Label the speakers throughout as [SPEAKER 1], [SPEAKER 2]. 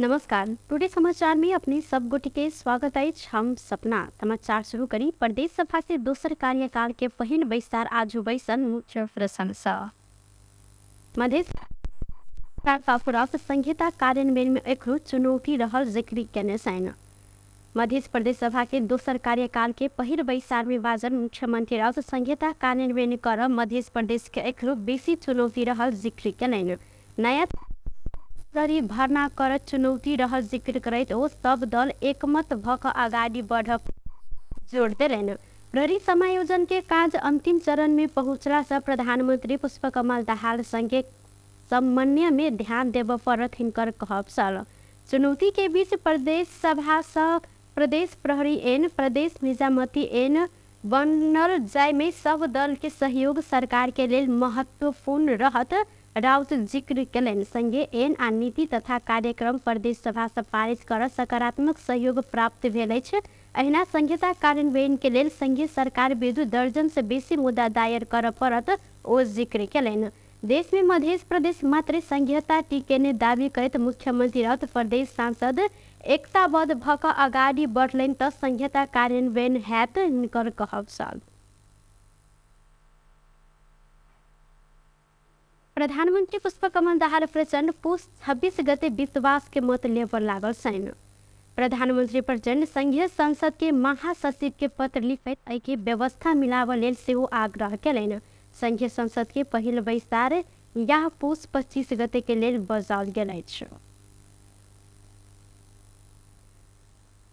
[SPEAKER 1] नमस्कार। टुडे समाचार में अपने सब गोटी के स्वागत है। हम सपना समाचार शुरू करी। प्रदेश सभा से दोसर कार्यकाल के पहिल बैसार आज बैसन मुख्य प्रशंसा मध्य संहिता कार्यान्वयन में एक चुनौती रहल जिक्र केने छैन। मध्य प्रदेश सभा के दोसर कार्यकाल के पहिल बैसार में बाजन मुख्यमंत्री राउत संहिता कार्यान्वयन कर मध्य प्रदेश के एक बेसी चुनौती रहल जिक्र केलैन। नया भर्ना कर चुनौती रहल जिक्र करैत ओ सब दल एकमत भक आगाड़ी बढ़ जोड़ देलैन। प्रहरी समायोजन के कार्य अंतिम चरण में पहुंचला से प्रधानमंत्री पुष्पकमल दाहाल संगे समन्वय में ध्यान देव पड़त हिनकर कहब छल। चुनौती के बीच प्रदेश सभा से प्रदेश प्रहरी एन प्रदेश निजामती एन बनल जाय में सब दल के सहयोग सरकार के लेल महत्वपूर्ण रहत राउत जिक्र केलैन। संगे एन आ नीति तथा कार्यक्रम प्रदेश सभा से पारित कर सकारात्मक सहयोग प्राप्त भेल अछि। अहिना संहिता कार्यान्वयन के लेल संघीय सरकार विरुद्ध दर्जन से बेसी मुद्दा दायर कर पड़त ओ जिक्र केलैन। देश में मध्य प्रदेश मात्र संहिता टिकेने दावी करत मुख्यमंत्री राउत प्रदेश सांसद एकताबद्ध भक अगाडि बढ़लैन त संहिता कार्यान्वयन हैत हिनकर कहब छल। प्रधानमंत्री पुष्पकमल दाहाल प्रचंड पुष 26 गते विश्वास के मत लेबर लागल छैन। प्रधानमंत्री प्रचंड संघीय संसद के महासचिव के पत्र लिखैत एहि के व्यवस्था मिलाब लेल सेहो आग्रह केलैन। संघीय संसद के पहिल बैसार यह पुष 25 गते के लेल बजाओल गेल अछि।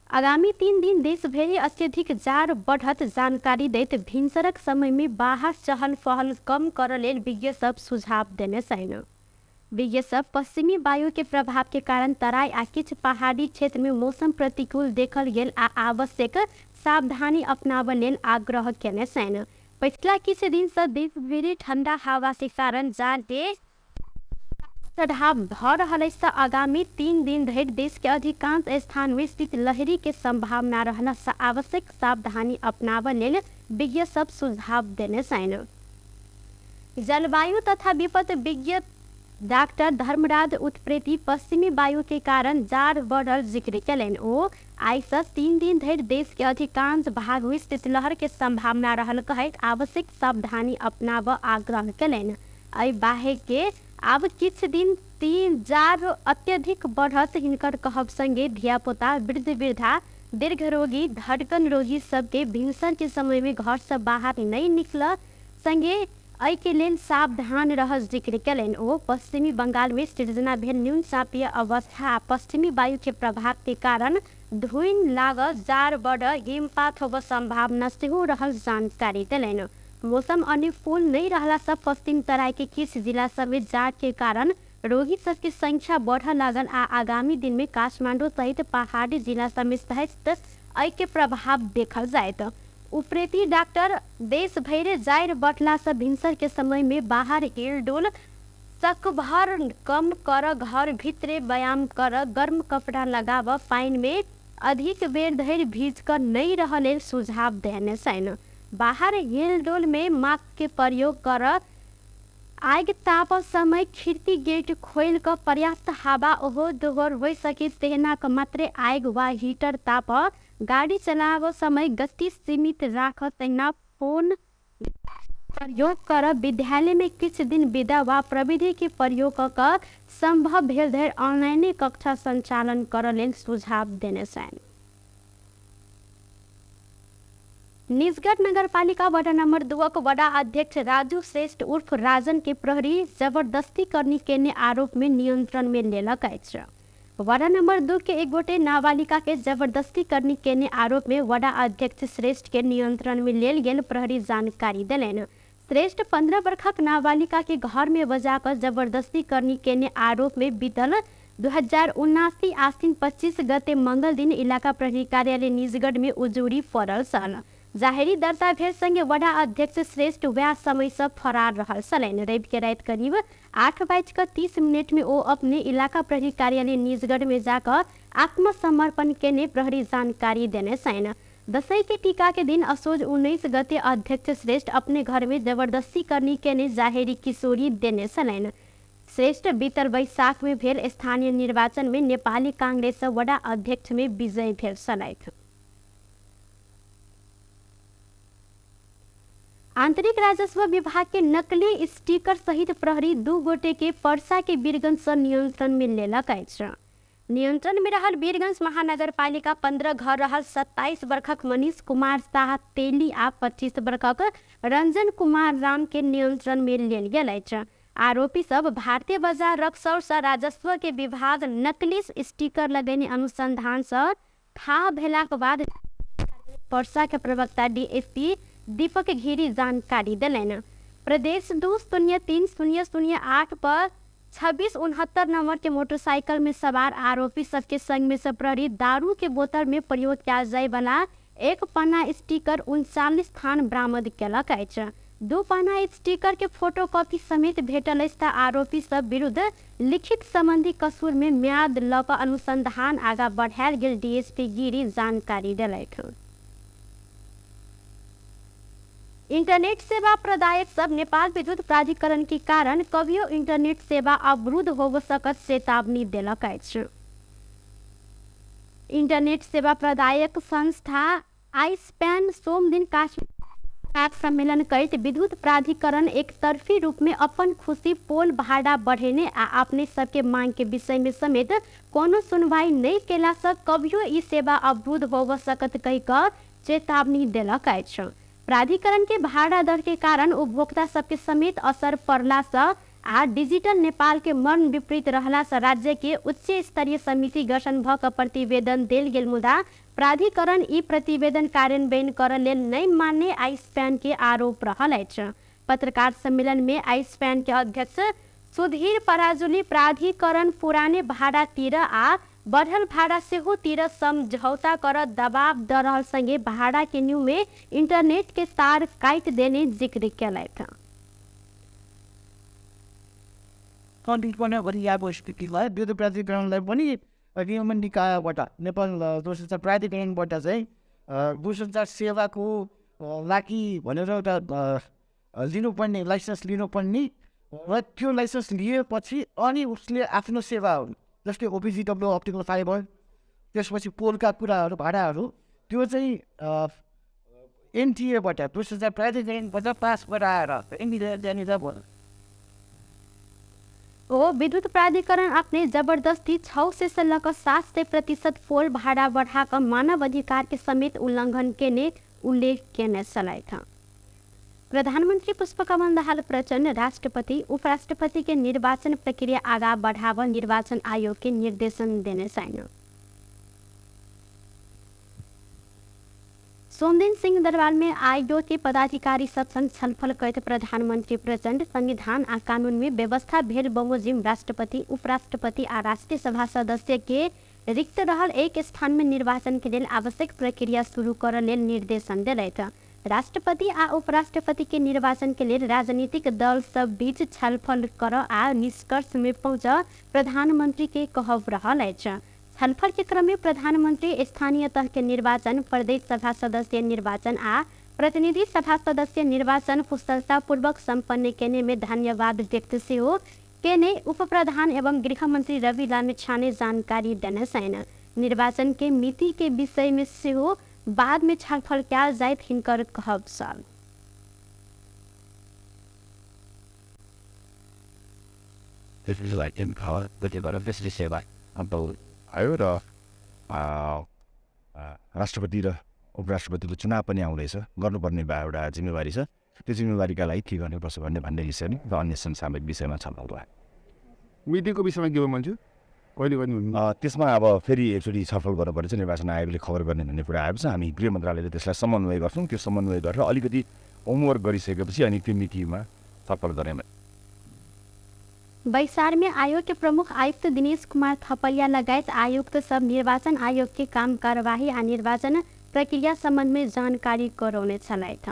[SPEAKER 1] आगामी 3 दिन देश भरि अत्यधिक जाड़ बढ़त जानकारी दैत भिनसरक समय में बाहर चहल पहल कम कर लेल विज्ञ सब सुझाव देने छैन। विज्ञ सब पश्चिमी वायु के प्रभाव के कारण तराई आ किछ पहाड़ी क्षेत्र में मौसम प्रतिकूल देखल गेल आ आवश्यक सावधानी अपनाब लेल आग्रह केने छैन। पिछला किछ दिन से देश भरि ठंडा हवा के कारण जाड़ के चढ़ाव भ रहल अछि। आगामी 3 दिन धरि देश के अधिकांश स्थान में शीतलहरी के संभावना रहला से आवश्यक सावधानी अपनाब लेल विज्ञ सब सुझाव देने छैन। जलवायु तथा विपत्ति विज्ञ डॉक्टर धर्मराज उत्प्रेती पश्चिमी वायु के कारण जाड़ बढ़ल जिक्र केलैन। ओ आई से 3 दिन धरि देश के अधिकांश भाग में शीतलहर के संभावना रहल कहैत आवश्यक सावधानी अपनाब आग्रह केलैन। एहि बाहे के अब किछ दिन 3 जाड़ अत्यधिक बढ़त हिनकर कहब संगे धियापुता वृद्ध वृद्धा दीर्घ रोगी धड़कन रोगी सबके भिनसर के समय में घर से बाहर नहीं निकल संगे एहि के लेल सावधान रह जिक्र केलैन। ओ पश्चिमी बंगाल में सृजना भेल न्यून चापीय अवस्था आ पश्चिमी वायु के प्रभाव के कारण धुइन लाग जाड़ बढ़ हिमपात होब संभावना सेहो रहल जानकारी देलैन। मौसम अनुकूल नहीं रहला से पश्चिम तराई के किछ जिला सब में जाड़ के कारण रोगी सब की संख्या बढ़ लागल आ आगामी दिन में काठमांडू सहित पहाड़ी जिला सब में सहित एहि के प्रभाव देखल जायत। उप्रेती डॉक्टर देश भर जाड़ बढ़ला से भिनसर के समय में बाहर हिलडुल सकभर कम कर घर भीतरे व्यायाम कर गर्म कपड़ा लगाब पानी में अधिक बेर धरि भीज कर नहीं रहले सुझाव देने छैन। बाहर हिलडोल में मास्क के प्रयोग कर आग ताप समय खिड़की गेट खोल कर पर्याप्त हवा ओहो दोहर हो सके तेना क मात्रे आग वा हीटर ताप गाड़ी चलाव समय गति सीमित राख तेना फोन प्रयोग कर विद्यालय में किछ दिन विदा वा प्रविधि के प्रयोग कर संभव भेल धरि ऑनलाइन कक्षा संचालन कर लेल सुझाव देने छैन। निजगढ़ नगरपालिका वडा नंबर 2 के वडा अध्यक्ष राजू श्रेष्ठ उर्फ राजन के प्रहरी जबरदस्ती करनी के आरोप में नियंत्रण में लेलक अछि। वडा नंबर 2 के एक गोटे नाबालिका के जबरदस्ती करनी के आरोप में वडा अध्यक्ष श्रेष्ठ के नियंत्रण में लेल गेल प्रहरी जानकारी देलैन। श्रेष्ठ 15 वर्षक नाबालिका के घर में बजाकर जबरदस्ती करनी के आरोप में बीतल 2079 आश्विन 25 गते मंगल दिन इलाका प्रहरी कार्यालय निजगढ़ में उजूरी पड़ल छल। जाहिरी दर्ता भेल संगे वडा अध्यक्ष श्रेष्ठ वह समय से फरार रहल छलैन। रवि के रात करीब 8:30 में वो अपने इलाका प्रहरी कार्यालय निजगढ़ में जाकर आत्मसमर्पण के प्रहरी जानकारी देने छैन। दशई के टीका के दिन असोज 19 गते अध्यक्ष श्रेष्ठ अपने घर में जबरदस्ती करनी के जाहिरी किशोरी देने छलैन। श्रेष्ठ बीतर वैशाख में भेल स्थानीय निर्वाचन में नेपाली कांग्रेस वडा अध्यक्ष में विजय भेल सलाइथ। आंतरिक राजस्व विभाग के नकली स्टिकर सहित प्रहरी 2 गोटे के पर्सा के वीरगंज से नियंत्रण में लेलक अछि। नियंत्रण में रहल वीरगंज महानगरपालिका 15 घर रहल 27 वर्षक मनीष कुमार शाह तेली आ 25 वर्षक रंजन कुमार राम के नियंत्रण में लेल गेल अछि। आरोपी सब भारतीय बाजार रक्सौल से राजस्व के विभाग नकली स्टिकर लगेने अनुसंधान से था भेलाक बाद पर्सा के प्रवक्ता डीएसपी दीपक घिरी जानकारी दिलैन। प्रदेश 2-03-008 पर 2669 नंबर के मोटरसाइकिल में सवार आरोपी सबके संग में से प्रहरी दारू के बोतल में प्रयोग किया जाए वाला 1 पन्ना स्टिकर 39 थान बरामद केलक अछि। 2 पन्ना स्टिकर के फोटोकॉपी समेत भेटल अछि त आरोपी सब विरुद्ध लिखित संबंधी कसूर में म्याद ल क अनुसंधान आगा बढ़ायल गेल डीएसपी गिरी जानकारी दिलैथ। इंटरनेट सेवा प्रदायक सब नेपाल विद्युत प्राधिकरण के कारण कभियो इंटरनेट सेवा अवरुद्ध हो सकत चेतावनी देलक अछि। इंटरनेट सेवा प्रदायक संस्था आईस्पैन सोम दिन काश्मीर सम्मेलन करते विद्युत प्राधिकरण एक तरफी रूप में अपन खुशी पोल भाड़ा बढ़ेने आ अपने सबके मांग के विषय में समेत कोनो सुनवाई नहीं केला से कभियो ई सेवा अवरुद्ध हो सकत कहि क चेतावनी देलक अछि। प्राधिकरण के भाड़ा दर के कारण उपभोक्ता सबके समेत असर पड़ला से आ डिजिटल नेपाल के मन विपरीत रहला से राज्य के उच्च स्तरीय समिति गठन भ क प्रतिवेदन देल गेल मुदा प्राधिकरण ई प्रतिवेदन कार्यान्वयन करय लेल नहीं मानने आईस्पैन के आरोप रहल अछि। पत्रकार सम्मेलन में आईस्पैन के अध्यक्ष सुधीर पराजुली प्राधिकरण पुराने भाड़ा तिर आ बढ़ल भाड़ा सेहो तिर समझौता कर दबाव द रहल संगे भाड़ा के न्यू में इंटरनेट के तार काट देने जिक्र केलैथ।
[SPEAKER 2] विद्युत प्राधिकरणलाई पनि नियमन निकायबाट नेपाल दूरसञ्चार प्राधिकरणबाट चाहिँ दूरसञ्चार सेवाको लागि भनेर एउटा लिनुपर्ने लाइसेन्स लिनुपर्ने र त्यो लाइसेन्स लिएपछि अनि उसले आफ्नो सेवाहरू जस्तै ओपिजिडब्ल्यू अप्टिकल फाइबर त्यसपछि पोलका कुराहरू भाडाहरू त्यो चाहिँ एनटिएबाट दूरसञ्चार प्राधिकरणबाट पास गराएर त्यहाँनिर भयो।
[SPEAKER 1] विद्युत प्राधिकरण अपने जबरदस्ती 6 से 7% पोल भाड़ा बढ़ाकर मानव अधिकार के समेत उल्लंघन के उल्लेख केने चलाइथ। प्रधानमंत्री पुष्पकमल दाहाल प्रचंड राष्ट्रपति उपराष्ट्रपति के निर्वाचन प्रक्रिया आगा बढ़ावा निर्वाचन आयोग के निर्देशन देने चाहिए। सोमदेन सिंह दरबार में आयोग के पदाधिकारी सब संग छलफल करते प्रधानमंत्री प्रचंड संविधान आ कानून में व्यवस्था भेल बमोजिम राष्ट्रपति उपराष्ट्रपति आ राष्ट्रीय सभा सदस्य के रिक्त रहल एक स्थान में निर्वाचन के लिए आवश्यक प्रक्रिया शुरू कर लेल निर्देशन दिलैथ। राष्ट्रपति आ उपराष्ट्रपति के निर्वाचन के लिए राजनीतिक दल सब बीच छलफल कर आ निष्कर्ष में पहुँच प्रधानमंत्री के कहब रहल अछि। छलफल के क्रम में प्रधानमंत्री स्थानीय तह के निर्वाचन प्रदेश सभा सदस्य निर्वाचन आ प्रतिनिधि सभा सदस्य निर्वाचन कुशलता पूर्वक संपन्न केने में धन्यवाद व्यक्त सेहो केने उप प्रधान एवं गृह मंत्री रवि लामिछाने जानकारी देने छैन। निर्वाचन के मिति के विषय में सेहो बाद में छलफल कयल जाइत हिनकर कहब छल।
[SPEAKER 3] आयो र राष्ट्रपति र उपराष्ट्रपतिको चुनाव पनि आउँदैछ, गर्नुपर्ने एउटा जिम्मेवारी छ। त्यो जिम्मेवारीका लागि के गर्नुपर्छ भन्ने विषयमा र अन्य समसामयिक विषयमा छलफल भयो।
[SPEAKER 4] मिटिङको विषयमा के हो मान्छे कहिले गर्ने
[SPEAKER 3] त्यसमा अब फेरि एकचोटि छलफल गर्नुपर्छ। निर्वाचन आयोगले खबर गर्ने भन्ने कुरा आएपछि हामी गृह मन्त्रालयले त्यसलाई समन्वय गर्छौँ। त्यो समन्वय गरेर अलिकति होमवर्क गरिसकेपछि अनि त्यो मितिमा छलफल गर्ने।
[SPEAKER 1] बैसार में आयोग के प्रमुख आयुक्त दिनेश कुमार थपलिया लगायत आयुक्त सब निर्वाचन आयोग के काम कार्यवाही आ निर्वाचन प्रक्रिया संबंध में जानकारी करौने छलैथ।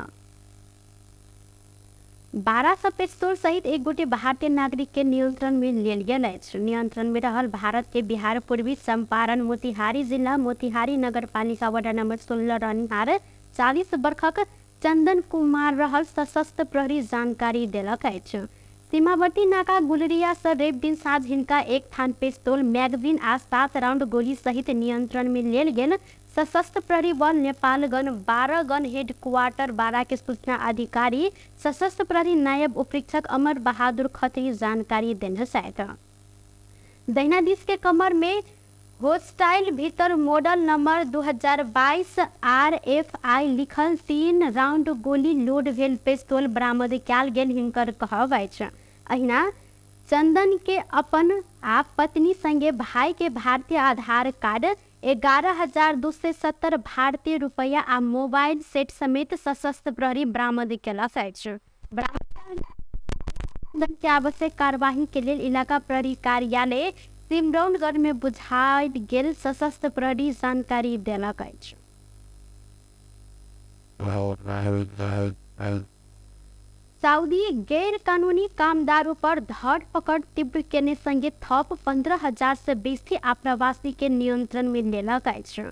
[SPEAKER 1] 12 पेट्रोल सहित एक गोटे भारतीय नागरिक के नियंत्रण में लेल गेल अछि। नियंत्रण में रहल भारत के बिहार पूर्वी चंपारण मोतिहारी जिला मोतिहारी नगर पालिका वार्ड नंबर 16 रहनिहार 40 वर्षक चंदन कुमार रहल सशस्त्र प्रहरी जानकारी देलक अछि। सीमावर्ती नाका गुलरिया से रेप दिन साँझ हिनका एक थान पिस्तौल मैगजीन आ 7 राउंड गोली सहित नियंत्रण में लेल गेल। सशस्त्र प्रहरी बल नेपालगंज 12 गन हेडक्वार्टर 12 के सूचना अधिकारी सशस्त्र प्रहरी नायब उपरीक्षक अमर बहादुर खत्री जानकारी देने साथ दैनादिश के कमर में होस्टाइल भीतर मॉडल नंबर 2022 RFI लिखल 3 राउंड गोली लोड भेल पिस्तौल बरामद कयल गेल हिनकर कहब अछि। अहिना चंदन के अपन आ पत्नी संगे भाई के भारतीय आधार कार्ड 11,270 भारतीय रुपया आ मोबाइल सेट समेत सशस्त्र प्रहरी बरामद केलक अछि। बरामद के आवश्यक कार्यवाही के लेल इलाका प्रहरी कार्यालय सिमरौनगढ़ में बुझायल गेल सशस्त्र प्रहरी जानकारी देलक अछि। सऊदी गैर कानूनी कामदारों पर धरपकड़ तीव्र केने संगे थप 15,000 से बेसी आप्रवासी के नियंत्रण में लेलक अछि।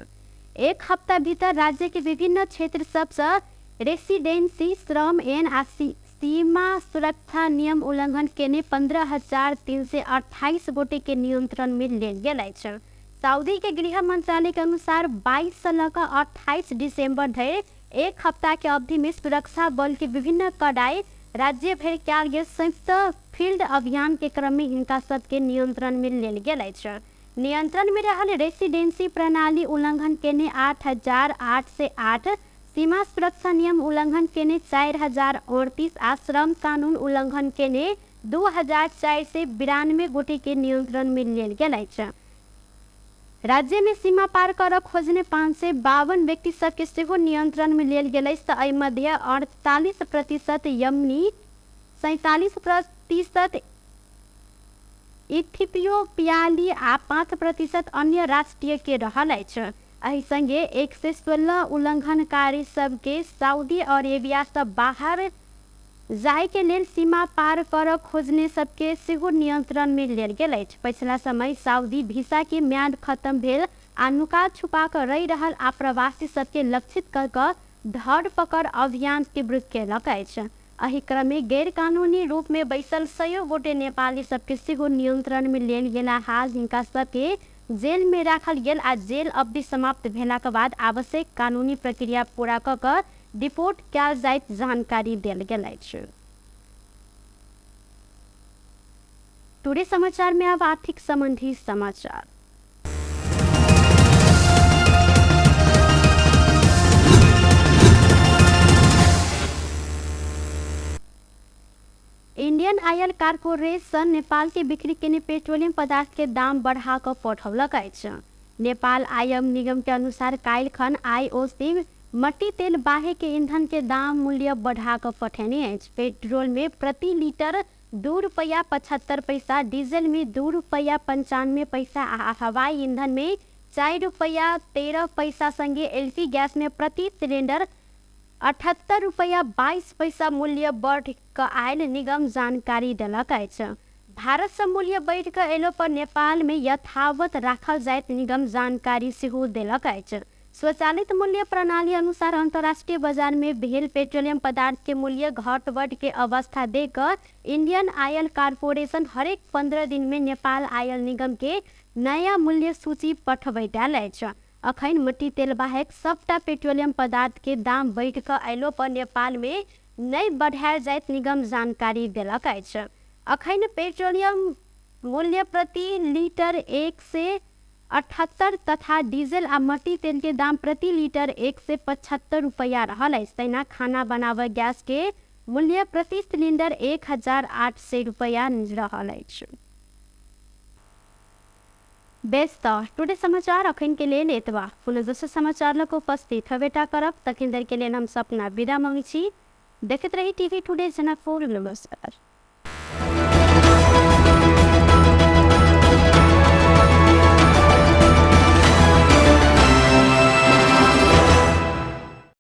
[SPEAKER 1] एक हफ्ता भीतर राज्य के विभिन्न क्षेत्र सबसे रेसिडेंसी श्रम एन आ सीमा सुरक्षा नियम उल्लंघन केने 15,328 गोटे के नियंत्रण में लेल गेल अछि। सऊदी के गृह मंत्रालय के अनुसार 22 से लेकर 28 दिसंबर धरि एक हफ्ता के अवधि में सुरक्षा बल के विभिन्न कड़ाई राज्य भर कयल गेल संयुक्त फील्ड अभियान के क्रम में हिनका सबके नियंत्रण में लेल गेल अछि। नियंत्रण में रहल रेसिडेंसी प्रणाली उल्लंघन केने 8,808, सीमा सुरक्षा नियम उल्लंघन केने 4,038 आ श्रम कानून उल्लंघन केने 2,492 गोटे के नियंत्रण में लेल गेल अछि। राज्य में सीमा पार कर खोजने 552 व्यक्ति सबके सेहो नियंत्रण में लेल गेल अछि। एहि मध्य 48% यमनी, 47% इथियोपियाली आ 5% अन्य राष्ट्रीय के रहल अछि। एहि संगे 116 उल्लंघनकारी सबके सऊदी अरेबिया से बाहर जाय के लेल सीमा पार कर खोजने सबके सेहो नियंत्रण में लेल गेल अछि। पिछला समय सऊदी वीसा के म्याद खत्म भेल आ नुका छुपा कर रहि रहल आप्रवासी सबके लक्षित कर धरपकड़ अभियान तीव्र केलक अछि। एहि क्रम में गैर कानूनी रूप में बैसल 100 गोटे नेपाली सबके सेहो नियंत्रण में लेल गेला। हाल हिनका सबके जेल में राखल गेल आ जेल अवधि समाप्त भेला के बाद आवश्यक कानूनी प्रक्रिया पूरा कर रिपोर्ट कयल जाइत जानकारी देल गेल अछि। टुडे समाचार में अब आर्थिक संबंधी समाचार। इंडियन ऑयल कॉर्पोरेशन नेपाल के बिक्री केने पेट्रोलियम पदार्थ के दाम बढ़ा कर पठौलक अछि। नेपाल आयम निगम के अनुसार काल्हिखन IOC मट्टी तेल बाहे के ईंधन के दाम मूल्य बढ़ा कर पठेने अछि। पेट्रोल में प्रति लीटर ₹2.75, डीजल में ₹2.95 आ हवाई ईंधन में ₹4.13 संगे एलपी गैस में प्रति सिलेंडर ₹78.22 मूल्य बढ़ कर आयल निगम जानकारी देलक अछि। भारत से मूल्य बढ़ कर एलो पर नेपाल में यथावत राखल जाइत निगम जानकारी सेहो देलक अछि। स्वचालित मूल्य प्रणाली अनुसार अंतर्राष्ट्रीय बाजार में भेल पेट्रोलियम पदार्थ के मूल्य घट बढ़ के अवस्था देकर इंडियन ऑयल कॉर्पोरेशन हरेक 15 दिन में नेपाल ऑयल निगम के नया मूल्य सूची पठबैत आयल अछि। अखन मट्टी तेल बाहेक सबटा पेट्रोलियम पदार्थ के दाम बढ़ कर अयलो पर नेपाल में नहीं बढ़ायल जाइत निगम जानकारी देलक अछि। अखन पेट्रोलियम मूल्य प्रति लीटर 178 तथा डीजल आ मट्टी तेल के दाम प्रति लीटर 175 रुपया रहल अछि। तहिना खाना बनाबय गैस के मूल्य प्रति सिलेंडर 1,800 रुपया रहल अछि। बेस्ट टुडे समाचार अखन के लेल एतबा। पुनः दोसर समाचार लग उपस्थित हवेटा करब। तखन देर के लेल हम सपना विदा मांगै छी। देखैत रही टीवी टुडे जनकपुर। नमस्कार।